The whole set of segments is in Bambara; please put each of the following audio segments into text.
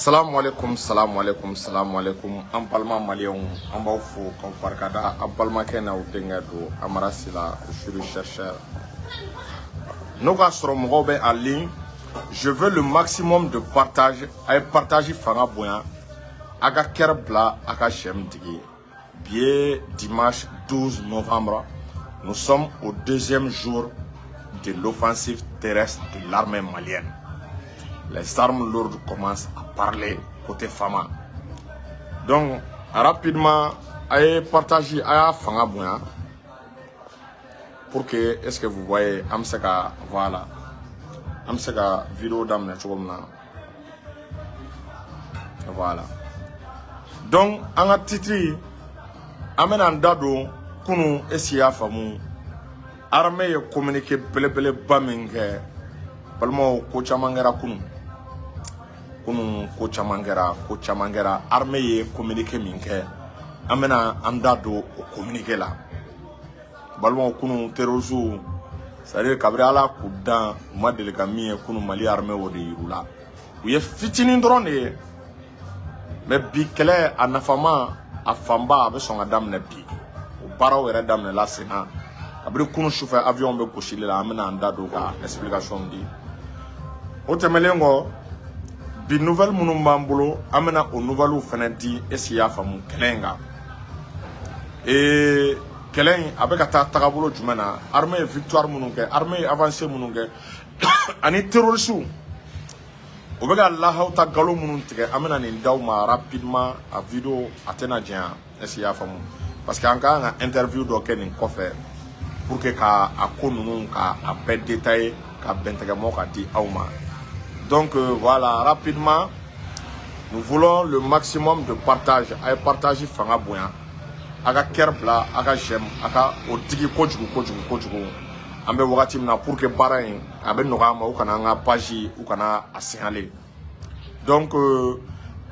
Salam alaikum, salam alaikum, salam alaikum. En parlant malien, en bas fou, comme par cada, en parlant kena ou dengado, amarasila, je suis le chercheur. Nous sommes en ligne. Je veux le maximum de partage. Aïe partage fanga boyan. Aga kerbla, aga chem digi. Bien dimanche 12 novembre, nous sommes au deuxième jour de l'offensive terrestre de l'armée malienne. Les armes lourdes commencent à parler côté Fama. Donc, rapidement, allez partager à Fanga Bouya pour que, est-ce que vous voyez, Amseka, voilà, Amseka vidéo d'amne, voilà. Donc, en a titre, Amen Dado, Kunu, Essia Famou, armée communiqué Bele Bamingue, Palmo, Kochamangera Kunu. Kunu Kochamangera, armée communiqué Minke, Amena Andado, communiqué là. Balmo Kunu Terrozu, c'est-à-dire qu'Abriala Koudan, moi de l'Egami, Kunu Mali armée au Rula. Oui, fitinin drone, mais Bikele, Anafama, Afamba, avec son Adam Nebi, au Barao et Adam la Sénat. Abri Kunu chauffeur avion be Kochile la, Amena Andado, explication dit. Otemelengo, bi nouvelle munumbanbulo amena o nouvelle fenenti esia famu kelenga et kelen avec ta tagabulo jumana armée victoire mununke armée avancée mununke ani terroristes obega la hauta galo mununtige amena ni ndawma rapidement a vidéo atena dia esia famu parce que encore un interview do kenin kofe pour que ka akonu ka a peu détaillé ka bentega mo ka di awma. Donc voilà, rapidement, nous voulons le maximum de partage. Aïe partager fanga boyan. Aga kerbla, aga jem, aga otigi kojugu. Ambe wakati mna pour que barain, abe nogama ou kana nga page ou kana asignalé. Donc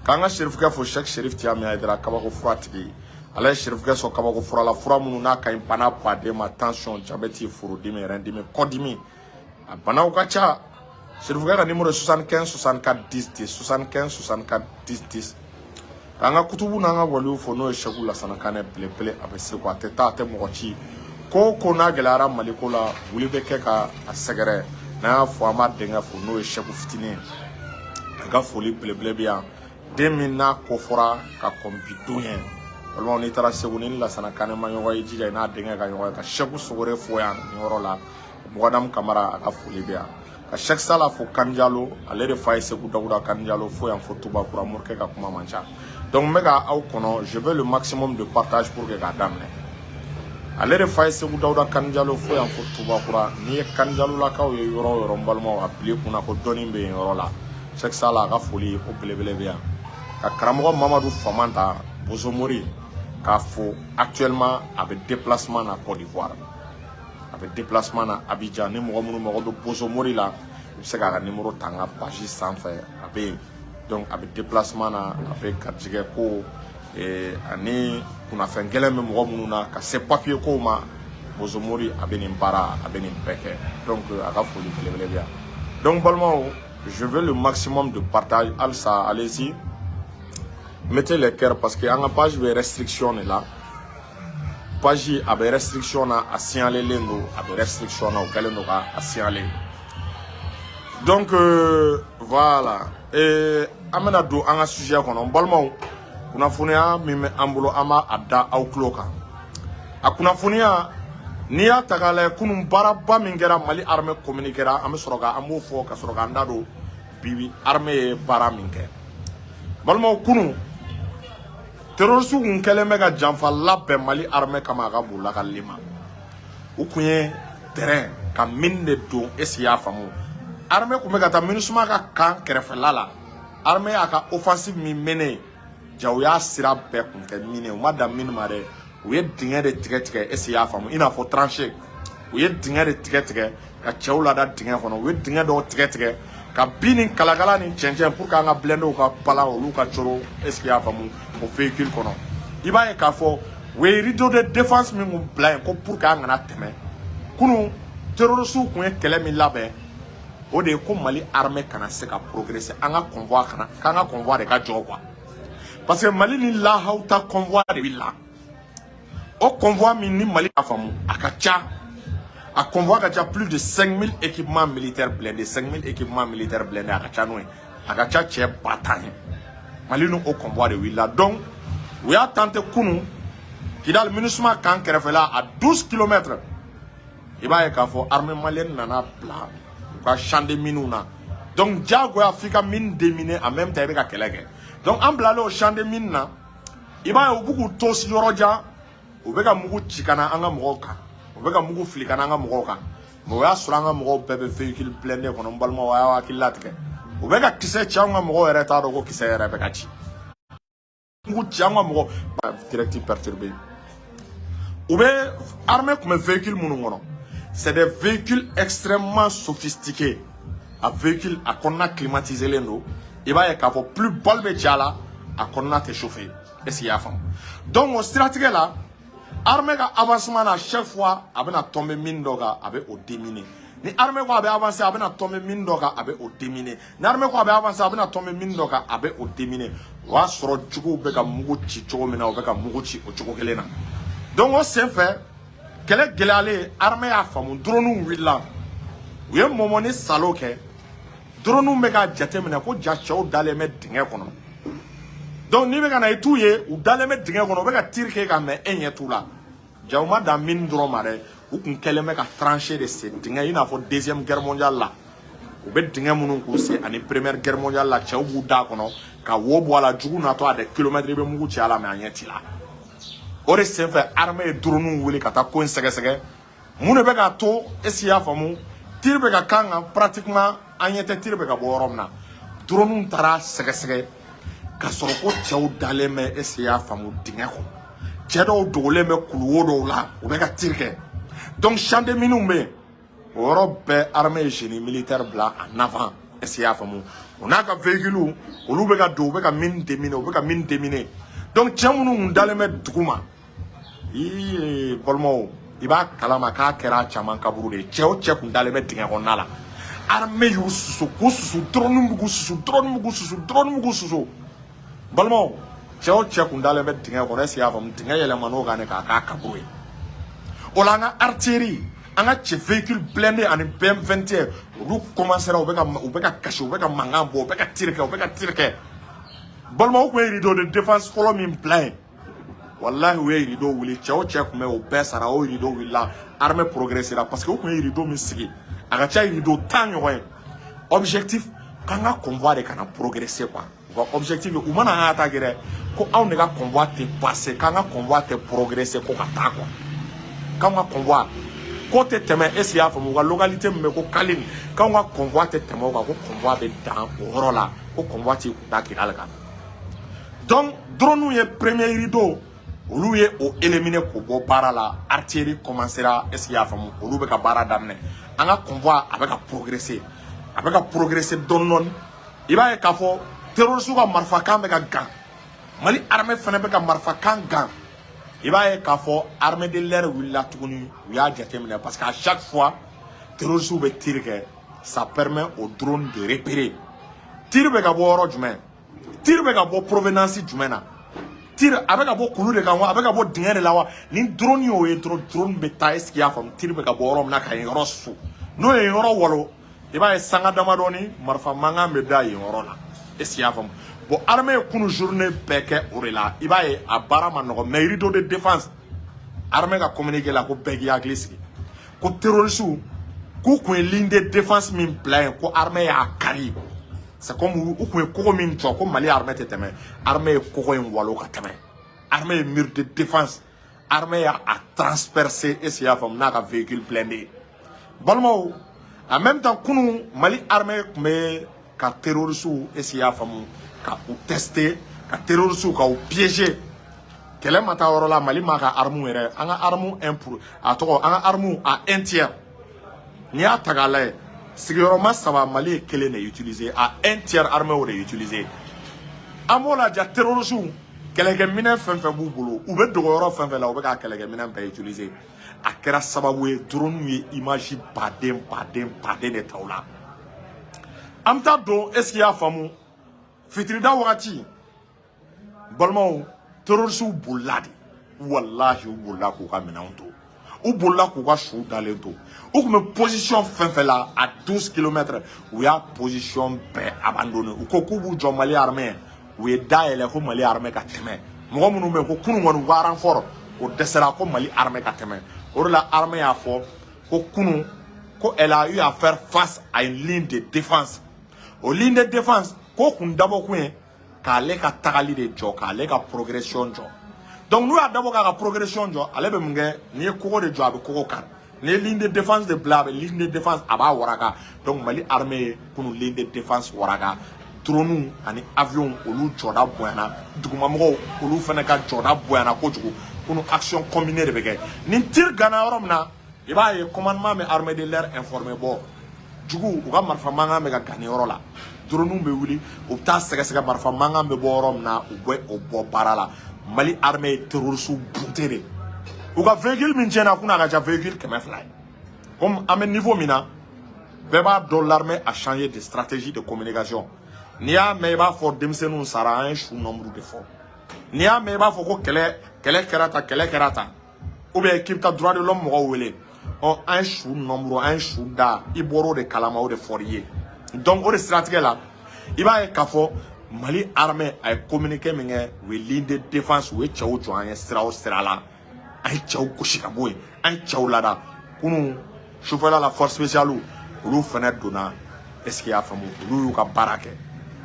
quand nga shérif ka fo chaque shérif tiami aidera kabako fratigi. Ala shérif ka so kabako fura la fura mununa ka impana pa de ma tension, diabète furu dimi rendimi kodimi. Abana ukacha je vous regarde le numéro 75 64 10 10 75 64 10 10. Ranga kutubu nanga wali fono eshegu la sanakane pele abese kwa teta te mochi ko na gelara malikola wuli beke ka asegere na fo ama denga fono eshegu fitini aga foli pele bia demina kofora ka kombidu yen wala ni tara seguni la sanakane manyo yiji na denga ka shegu sogore fo ya nyorola mogadam kamara aga foli bia. À chaque salle, il faut Kandialo, aller de faire ce coup de Kandialo, il faut un photo pour amorcer comme mancha. Donc, je veux le maximum de partage pour que la dame. Aller de faire ce coup de Kandialo, il faut un photo pour ni Kandialo la kao yoro rombalmo appelé pour na ko doni be yorola. Chaque salle a folie au plebele bien. Ka Karamo Mamadou Famanta, Bozomori, ka fo actuellement avec déplacement à Côte d'Ivoire. Avec déplacement à Abidjan, numéro de Bozomori là, c'est un numéro tanga page sans faire. Donc avec déplacement avec Kadjigeko et année on a fait un gélé même na ka c'est papier koma Bozomori avec Nimbara avec Nimbeke. Donc à la folie bien. Donc balmo, je veux le maximum de partage. Alsa, allez-y, mettez les cœurs parce que en page de restriction est là. Page a des restrictions à signaler l'endo, a des restrictions au calendrier à signaler. Donc voilà. Et amenado un sujet qu'on a balmau. Kuna funia mime ambulo ama ada aukloka. Akuna funia niya tagale kunum baraba mingera mali armée communiquera ame soroga amu fo ka soroga ndado bibi armée bara minge. Balmau kunu terroristes ont kellemega janfa labbe mali armée kamaga bula ka lima u kunye terrain ka mine de don esia famu armée kumega ta minusuma ka kan kerefela la armée aka offensive mi mene jawya sira be kun ke mine o madam mine mare u ye dinga de tigɛ esia famu ina fo trancher u ye dinga de tigɛ ka chawla da dinga kono u ye dinga do tigɛ ka binin kalakala ni cɛncɛn pour ka nga blendo ka pala olu ka choro esia famu au véhicule kono il va y avoir we rideau de défense mi blanc ko pour ka ngana teme kunu terroristes ku kele mi labɛ o de ko Mali armée kana se ka progresser anga convoi kana kanga convoi de ka jɔ quoi parce que Mali ni lahaw ta convoi de bi la o convoi min ni Mali a famu akacha a convoi ka plus de 5000 équipements militaires blindés 5000 équipements militaires blindés akacha no akacha che bataille Mali no o convoi de willa donc we a tenté kunu kidal MINUSMA kan kerefela à 12 km iba e ka fo armée malienne nana bla ka chande minuna donc jago Afrika mine déminé en même temps avec keleke donc en blalo au champ de mine na iba e buku tos yoroja obeka mugu chikana anga mogoka obeka mugu flikana anga mogoka mo ya suranga mogo bebe véhicule blindé kono mbalma wa kilatke obeka kise changa mogo ereta do ko kise era beka chi mugu changa mogo directive perturbé oube armée comme véhicule mono c'est des véhicules extrêmement sophistiqués à véhicule à konna climatisé lendo il va y avoir plus bol be jala à konna te chauffer et c'est ya fam donc au stratégie là armée ka avancement à chaque fois abena tomber mine doga abe au déminer ni armée ko abe avancer abena tomber mine doga abe au déminer ni armée ko abe avancer abena tomber mine doga abe au déminer wa soro jugo be ka mugu ci chogo mina o be ka mugu ci o chogo kelena donc on s'est fait quel gelale armée a famu drone willa we momoni saloke drone mega jatemina ko jacho dale me dinge kono donc ni be kana etuye u dale me dinge kono be ka tirke ka me enye tula jawma da min drone mare u kun keleme ka trancher de ce dinge ina fo deuxième guerre mondiale la u be dinge munun ko se ani première guerre mondiale la chaw bu da kono ka wobo ala jugu na to a des kilomètres be mugu ci ala me anyeti la ore se fait armée drone wuli kata ko nsege mune be ka to esia famu tir be ka kanga pratiquement anyete tir be ka boromna drone tara sege ka soro ko chaw daleme esia famu dinga ko chedo dole me kuluwo la o be ka tirke donc champ de minumbe Europe armée génie militaire blanc en avant esia famu on a ka véhicule olu be ka do be ka mine déminer o be ka mine déminer donc chamunu daleme duguma bolmo iba kalama ka kera chaman kaburu de cheo kun dale be dinga ko nala armée yu susu ko susu drone mugu susu bolmo cheo kun dale be dinga ko resi avam dinga yele mano ga ne ka kaburu olanga artillerie anga che véhicule blindé en PM21 ru commencer o be ka cacher o be ka mangambo o be ka tirke bolmo ko rideau de défense follow me plein wallahi we rideau wuli chao check me o besara o rideau willa armée progressera parce que o ko rideau mi sigi aga cha rideau tanyo we objectif kanga convoi de kana progresser quoi objectif o mana ata gere ko aw ne ga convoi te passer kanga convoi te progresser ko kata quoi kanga convoi ko te teme esia fo mo localité me ko kalini kanga convoi te teme ko convoi be dans o la ko convoi ti da ki alga donc drone ye premier rideau olu ye o éliminer ko bo bara la artillerie commencera est-ce ya famu olu be ka bara damne anga convoi avec progresser donnon iba e ka fo terroriste ko marfa kan be ka gan Mali armée fene be ka marfa kan gan iba e ka fo armée de l'air willa tuguni ya jatemine parce qu'à chaque fois terroriste be tirke ça permet au drone de repérer tir be ka bo oro jumen tir be ka bo provenance jumena tir avec abo kulu de kanwa avec abo dinga de lawa ni drone yo e drone beta est ya fam tir be ka borom na ka yoro su no e yoro wolo e ba e sanga dama doni marfa manga me da e yoro la est ya fam bo armée kunu journée beke orela e ba e abara manogo mais rideau de défense armée ka communiquer la ko begi ya glisi ko terroriste ko ligne de défense min plein ko armée ya kari c'est comme où qu'on mine comme Mali armée téteme armée koko en walo kateme armée mur de défense armée a transpercer et c'est fam na ka véhicule blindé bolmo en même temps kunu Mali armée mais ka terroriste et c'est fam ka ou tester ka terroriste ka ou piéger quel mata orola Mali ma ka armu ere anga armu 1 pour a to anga armu à 1 tiers ni a tagale Siguroma sava Mali kele ne utiliser à 1 tiers armée ou réutiliser amola ja terroriste kelege minen fenfe bubulu ou be dogoro fenfe la ou be ka kelege minen be utiliser a kera sababu drone ye image paden de taula Amta don est-ce qu'il y a famu fitrida wakati balmao terrorisu buladi wallahi bulla ko ka menanto ou bulla ko ka chou dalento ou comme position fin là à 12 km où il y a position bé abandonnée ou ko kubu jo mali armée où est daele ko mali armée ka teme mo munu me ko kunu wonu waran fort ko desera ko mali armée ka teme or la armée a fort ko kunu ko elle a eu à faire face à une ligne de défense aux lignes de défense ko kun dabo ko k'ale ka tagali de jɔ k'ale ka progression jɔ donc nous a d'abord ka progression jɔ ale bɛ mun kɛ n'i ye kogo de jɔ a bɛ kogo kan n'i ye ligne de défense de bila a bɛ ligne de défense a b'a waraka donc Mali armée kunu ligne de défense waraka drone ani avion olu jɔda bonyana dugumamɔgɔw olu fana ka jɔda bonyana kojugu kunu action combinée de bɛ kɛ ni tir gana yɔrɔ min na i b'a ye commandement bɛ armée de l'air informé bɔ jugu u ka marifa mankan bɛ ka gani yɔrɔ la drone be wuli u ta sɛgɛsɛgɛ marifa mankan be bɔ yɔrɔ min na u bɛ o bɔ baara la Mali armée terroriste bunte de u ka véhicule min tiɲɛna kunna a ka ca véhicule 200 ye comme an bɛ niveau min na bɛɛ b'a dɔn l'armée a changé de stratégie de communication n'i y'a mɛn i b'a fɔ denmisɛnninw sara an ye su nombre de fɔ n'i y'a mɛn i b'a fɔ ko kɛlɛ kɛra tan ou bien k'i bɛ taa droit de l'homme mɔgɔw wele ɔ an ye su nombre an ye su da i bɔr'o de kalama o de fɔr'i ye donc o de siratigɛ la i b'a ye k'a fɔ Mali armée a communiqué min kɛ u ye ligne de défense u ye cɛw jɔ an ye sira o sira la an ye cɛw gosi ka bɔ yen an ye cɛw lada kunu sufɛla la force spéciale olu fana donna est-ce qu'il y a faamu olu y'u ka baara kɛ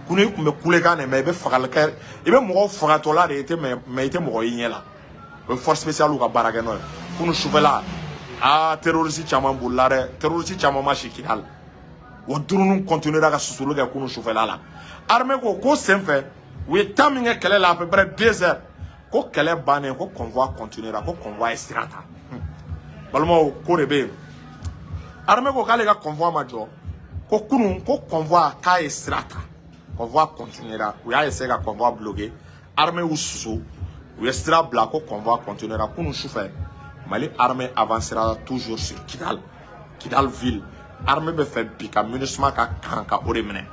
kunu i tun bɛ kulekan de mais i bɛ fagali kɛ i bɛ mɔgɔw fagatɔla de mais i tɛ mɔgɔ y'i ɲɛ la o ye force spéciale ka baara kɛ n'o ye kunu sufɛla terroriste caman bolila dɛ terroriste caman ma si Kidal wa drone continuera ka susulu kɛ kunu sufɛla la armée ko senfɛ u ye temps min kɛ kɛlɛ la à peu près 2 heures ko kɛlɛ bannen ko convoi continuera ko convoi ye sira ta balimaw ko de bɛ yen armée ko k'ale ka convoi ma jɔ ko kunun ko convoi k'a ye sira ta convoi continuera u y'a essayer ka convoi bloquer armée y'u susu u ye sira bila ko convoi continuera kunun sufɛ Mali armée avancera toujours sur Kidal ville armée bɛ fɛ bi ka MINUSMA ka kan ka o de minɛ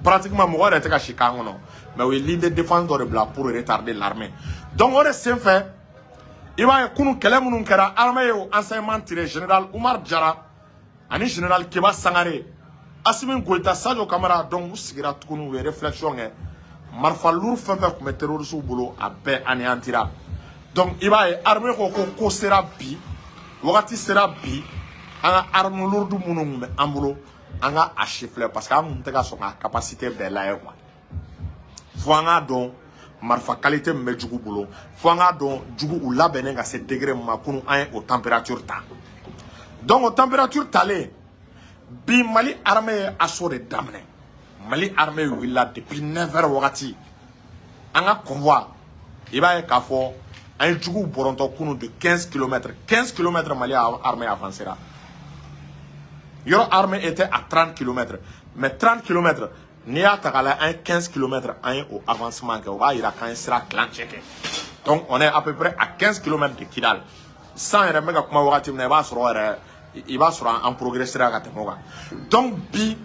pratiquement mɔgɔ yɛrɛ tɛ ka si kan kɔnɔ mais u ye ligne de défense dɔ de bila pour retarder l'armée donc o de senfɛ i b'a ye kunu kɛlɛ minnu kɛra armée ye o enseignement tiré général Umar Jara ani général Keba Sangare Assimi Goïta Sadio Kamara donc u sigira tuguni u ye réflexion kɛ marifa lourd fɛn fɛn tun bɛ terroristes bolo a bɛɛ anéantira donc i b'a ye armée ko sera bi wagati sera bi an ka arme lourde minnu tun bɛ an bolo an ka a chiffrer parce que an tun tɛ ka sɔn ka capacité bɛɛ lajɛ quoi fo an k'a dɔn marifa qualité min bɛ jugu bolo fo an k'a dɔn jugu u labɛnnen ka se degré min ma kunu an ye o température ta donc o température talen bi Mali armée ye assaut de daminɛ Mali armée wulila depuis 9 heures wagati an ka convoi i b'a ye k'a fɔ an ye jugu bɔrɔntɔ kunu de 15 km Mali armée avancera yɔrɔ armée était à 30 km mais 30 km n'i y'a ta k'a lajɛ an ye 15 km an ye o avancement kɛ o b'a yira k'an ye sira kilancɛ kɛ donc on est à peu près à 15 km de Kidal san yɛrɛ n bɛ ka kuma wagati min na i b'a sɔrɔ an progressera ka tɛmɛ o kan donc bi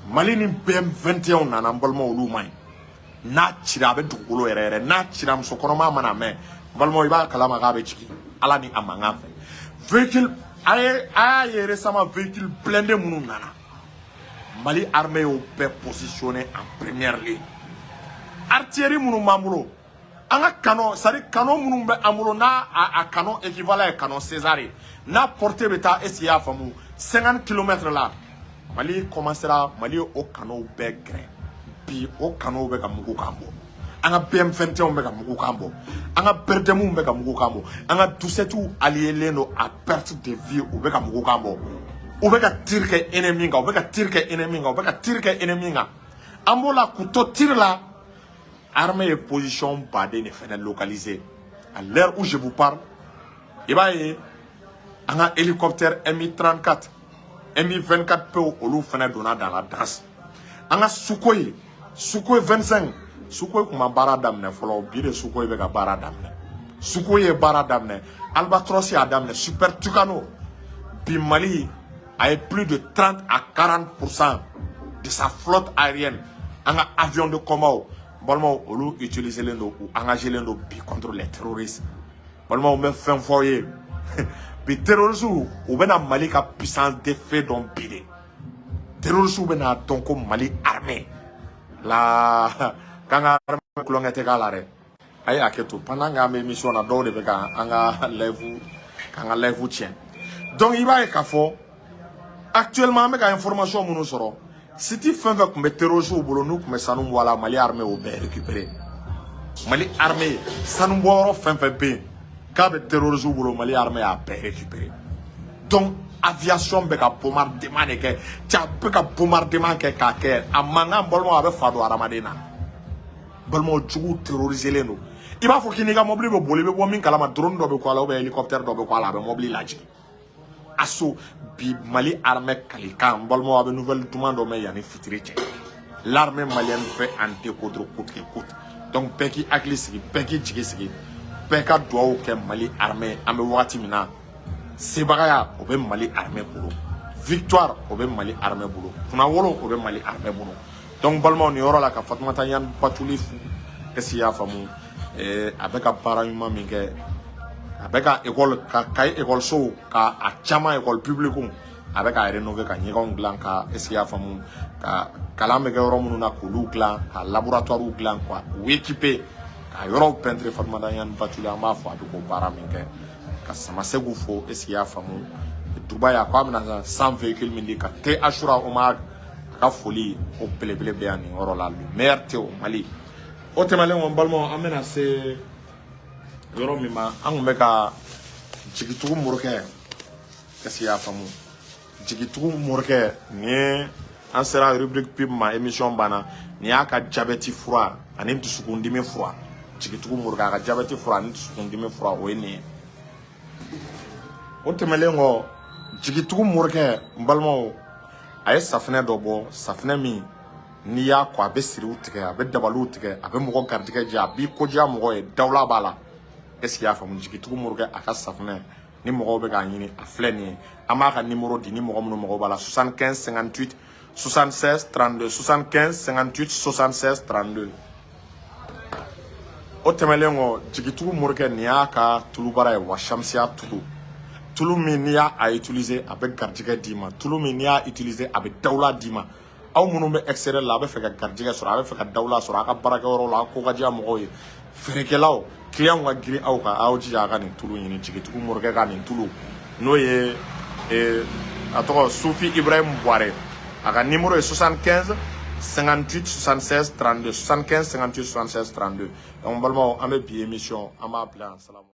Mali ni BM21 nana n balimaw olu man ɲi n'a cira a bɛ dugukolo yɛrɛ n'a cira musokɔnɔma mana mɛn n balimaw i b'a kalama k'a bɛ jigin ala ni a mankan fɛ véhicule a y'a ye récemment véhicule blindé minnu nana Mali armée y'o bɛɛ positionné en première ligne artillerie minnu b'an bolo an ka canon c'est-à-dire canon minnu bɛ an bolo n'a a canon équivalent ye canon César ye n'a portée bɛ taa est-ce que i y'a faamu 50 km la Mali commencera Mali ye o canon bɛɛ gɛrɛ bi o canon bɛ ka mugu k'an bɔ an ka BM21 bɛ ka mugu k'an bɔ an ka BRDM bɛ ka mugu k'an bɔ an ka 17 alliés don à perte de vie u bɛ ka mugu k'an bɔ u bɛ ka tir kɛ ennemi kan u bɛ ka tir kɛ ennemi kan u bɛ ka tir kɛ ennemi kan an b'o la k'u to tir la armée ye position baden de fɛnɛ localisé à l'heure où je vous parle i b'a ye an ka hélicoptère Mi-34 Mi-24 pe olu fɛnɛ donna dans la danse an ka Sukhoi 25 Sukhoi tun ma baara daminɛ fɔlɔ bi de Sukhoi bɛ ka baara daminɛ Sukhoi ye baara daminɛ Albatros y'a daminɛ Super Tucano bi Mali a plus de 30 à 40% de sa flotte aérienne, un avion de combat, bon, on utilise les ou engager les contre les terroristes. Bon, on met fin foyer. Puis terroristes ou bien Mali a puissance d'effet dans bidé. Terroristes ou bien donc Mali armé. La quand armé qu'on était galéré. Aïe à tout pendant que mes missions à dos de béca anga lève quand lève tient. Donc il va y avoir actuellement avec information mon soro. Si tu fais avec mes terroristes ou boulot nous mais ça nous voilà Mali armé au bien récupéré. Mali armé ça nous voit fin bien. Quand les terroristes ou boulot Mali armé a bien récupéré. Donc aviation beka bombardement que tu as beka bombardement que kaker a manga bolmo avec fado aramadena. Bolmo djugu terroriser les nous. Il va faut qu'il n'y ait mobile be bolé be bombing kala ma drone do be ko ala be hélicoptère do be ko ala be mobile laji. Asso bi Mali armée kalikan bolmo avec nouvelle demande me yani fitri. L'armée malienne fait en découdre coûte que coûte. Donc peki aklisigi peki jigisigi peka doa ke Mali armée ame wati mina. Sebagaya au Mali armée boulot. Victoire au Mali armée boulot. Funawolo au Mali armée boulot. Donc balma ni ora la ka Fatmata yan patuli fu esiya famu avec un parlement minge avec un école ka école so ka a chama école publique avec a rénover ka nyigon glan ka esiya famu ka kalame ga ro mununa ko lukla ka laboratoire ou glan quoi ou équipé ka yoro peintre Fatmata yan patuli ma fo avec ko parlement minge ka sama segu fo esiya famu Dubai a kwa mina 100 véhicules mindi ka te assura o ma ka foli o belebele be ani oro la lumière te o Mali o temale on balmo amena se yoro mima an me ka jigitugu murke esiya famu jigitugu murke ni an sera rubrique pib ma émission bana ni aka diabète froid ani mtusukundimi froid jigitugu murka ka diabète froid ani mtusukundimi froid o ni o temale ngo jigitugu murke balmo ay safne dobo safne mi ni ya ko abe siri utike abe dabalu utike abe mo gardige ja bi ko ja mo e dawla bala est-ce ya famu jigitugu murke aka safne ni mo be ga nyini afleni amaka numéro di ni mo mo bala 75 58 76 32 75 58 76 32 o temelengo jigitugu murke ni aka tulubara e wa shamsia tulu Tout le monde a utilisé avec gardiga dima. Tout le monde a utilisé avec daula dima. Aw munu be extérieur la be fe ka gardiga sura be fe ka daula sura ka baraka woro la ko gaja mo koy ferekelaw client wa giri aw ka aw ji aga ni tulu ni jigi tuku morga ga ni tulu no ye ato Soufi Ibrahim Boire aga numéro est 75 58 76 32 75 58 76 32 on balma amé bi émission ama appeler salam